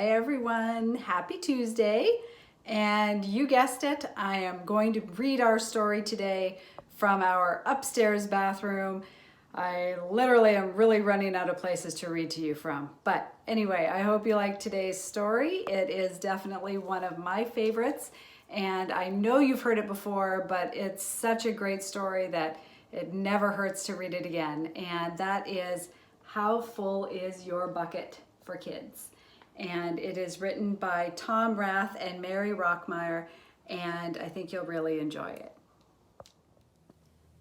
everyone, happy Tuesday. And you guessed it, I am going to read our story today from our upstairs bathroom. I literally am really running out of places to read to you from. But anyway, I hope you like today's story. It is definitely one of my favorites. And I know you've heard it before, but it's such a great story that it never hurts to read it again. And that is How Full Is Your Bucket for Kids? And it is written by Tom Rath and Mary Rockmeyer, and I think you'll really enjoy it.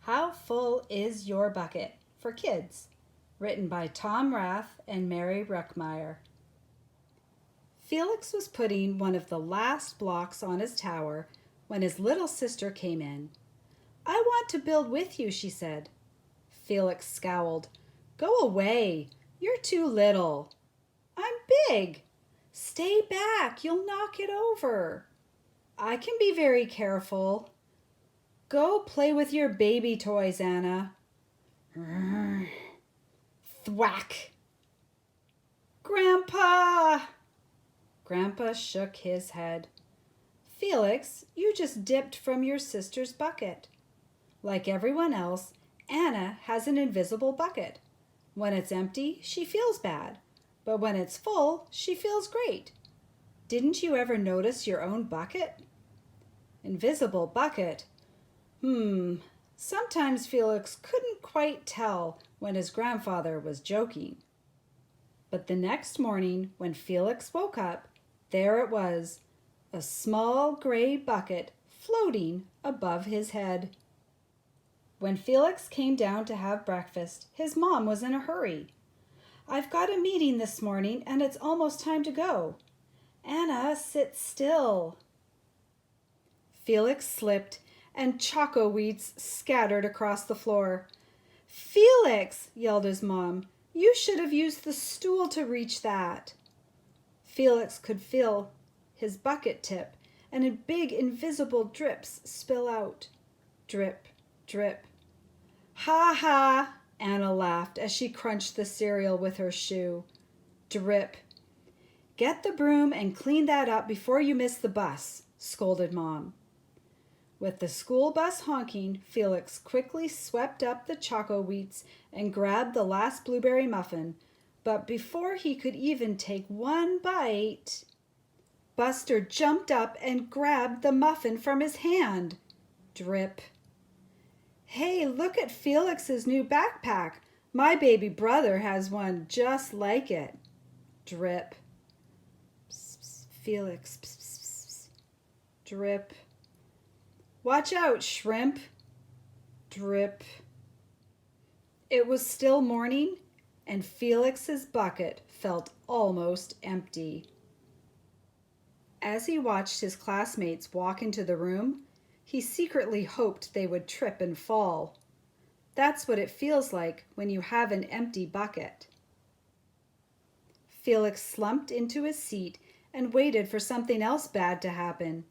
How Full Is Your Bucket for Kids? Written by Tom Rath and Mary Rockmeyer. Felix was putting one of the last blocks on his tower when his little sister came in. "I want to build with you," she said. Felix scowled. "Go away. You're too little." "I'm big." "Stay back. You'll knock it over." "I can be very careful." "Go play with your baby toys, Anna." Thwack. "Grandpa!" Grandpa shook his head. "Felix, you just dipped from your sister's bucket." Like everyone else, Anna has an invisible bucket. When it's empty, she feels bad. But when it's full, she feels great. Didn't you ever notice your own bucket? Invisible bucket? Sometimes Felix couldn't quite tell when his grandfather was joking. But the next morning, when Felix woke up, there it was, a small gray bucket floating above his head. When Felix came down to have breakfast, his mom was in a hurry. "I've got a meeting this morning and it's almost time to go." "Anna, sit still." Felix slipped and choco wheats scattered across the floor. "Felix," yelled his mom, "you should have used the stool to reach that." Felix could feel his bucket tip and big invisible drips spill out. Drip, drip. "Ha ha!" Anna laughed as she crunched the cereal with her shoe. Drip. "Get the broom and clean that up before you miss the bus," scolded Mom. With the school bus honking, Felix quickly swept up the choco wheats and grabbed the last blueberry muffin. But before he could even take one bite, Buster jumped up and grabbed the muffin from his hand. Drip. "Hey, look at Felix's new backpack. My baby brother has one just like it." Drip. Psst, psst, Felix. Psst, psst, psst. Drip. "Watch out, shrimp." Drip. It was still morning, and Felix's bucket felt almost empty. As he watched his classmates walk into the room, he secretly hoped they would trip and fall. That's what it feels like when you have an empty bucket. Felix slumped into his seat and waited for something else bad to happen.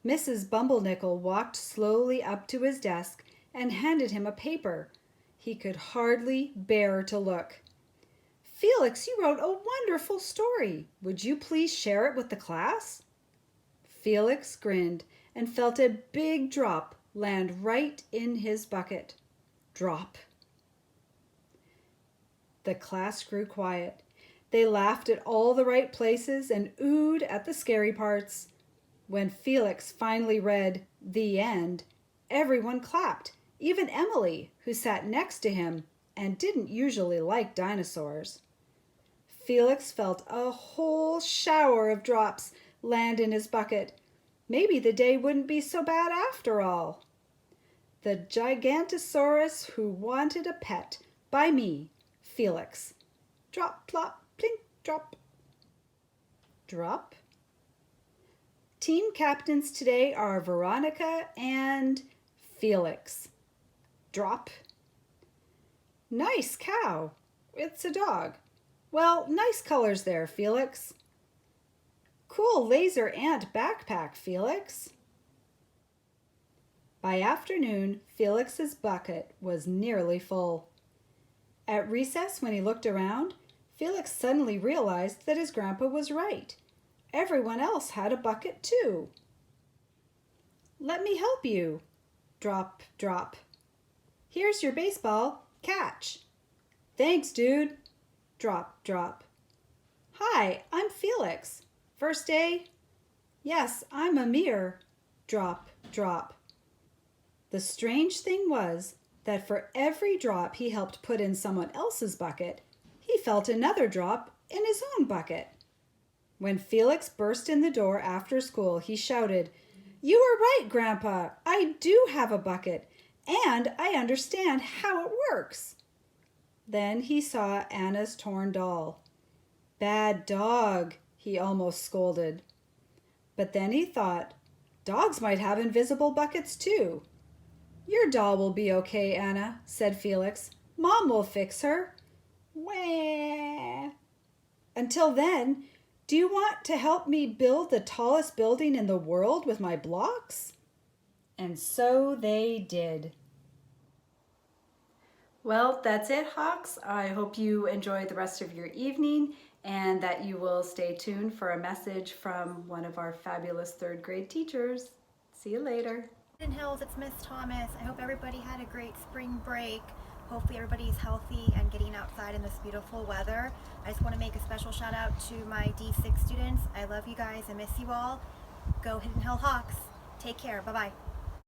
Mrs. Bumblenickel walked slowly up to his desk and handed him a paper. He could hardly bear to look. "Felix, you wrote a wonderful story. Would you please share it with the class?" Felix grinned and felt a big drop land right in his bucket. Drop. The class grew quiet. They laughed at all the right places and oohed at the scary parts. When Felix finally read "The End," everyone clapped, even Emily, who sat next to him and didn't usually like dinosaurs. Felix felt a whole shower of drops land in his bucket. Maybe the day wouldn't be so bad after all. The Gigantosaurus Who Wanted a Pet, by me, Felix. Drop, plop, plink, drop. Drop. Team captains today are Veronica and Felix. Drop. Nice cow. It's a dog. Well, nice colors there, Felix. Cool laser ant backpack, Felix. By afternoon, Felix's bucket was nearly full. At recess, when he looked around, Felix suddenly realized that his grandpa was right. Everyone else had a bucket too. Let me help you. Drop, drop. Here's your baseball. Catch. Thanks, dude. Drop, drop. Hi, I'm Felix. First day? Yes, I'm Amir. Drop, drop. The strange thing was that for every drop he helped put in someone else's bucket, he felt another drop in his own bucket. When Felix burst in the door after school, he shouted, "You were right, Grandpa. I do have a bucket, and I understand how it works." Then he saw Anna's torn doll. "Bad dog," he almost scolded. But then he thought, dogs might have invisible buckets too. "Your doll will be okay, Anna," said Felix. "Mom will fix her." Wah! Until then, do you want to help me build the tallest building in the world with my blocks? And so they did. Well, that's it, Hawks. I hope you enjoy the rest of your evening and that you will stay tuned for a message from one of our fabulous third grade teachers. See you later. Hidden Hills, it's Miss Thomas. I hope everybody had a great spring break. Hopefully everybody's healthy and getting outside in this beautiful weather. I just want to make a special shout out to my D6 students. I love you guys. I miss you all. Go Hidden Hill Hawks. Take care. Bye-bye.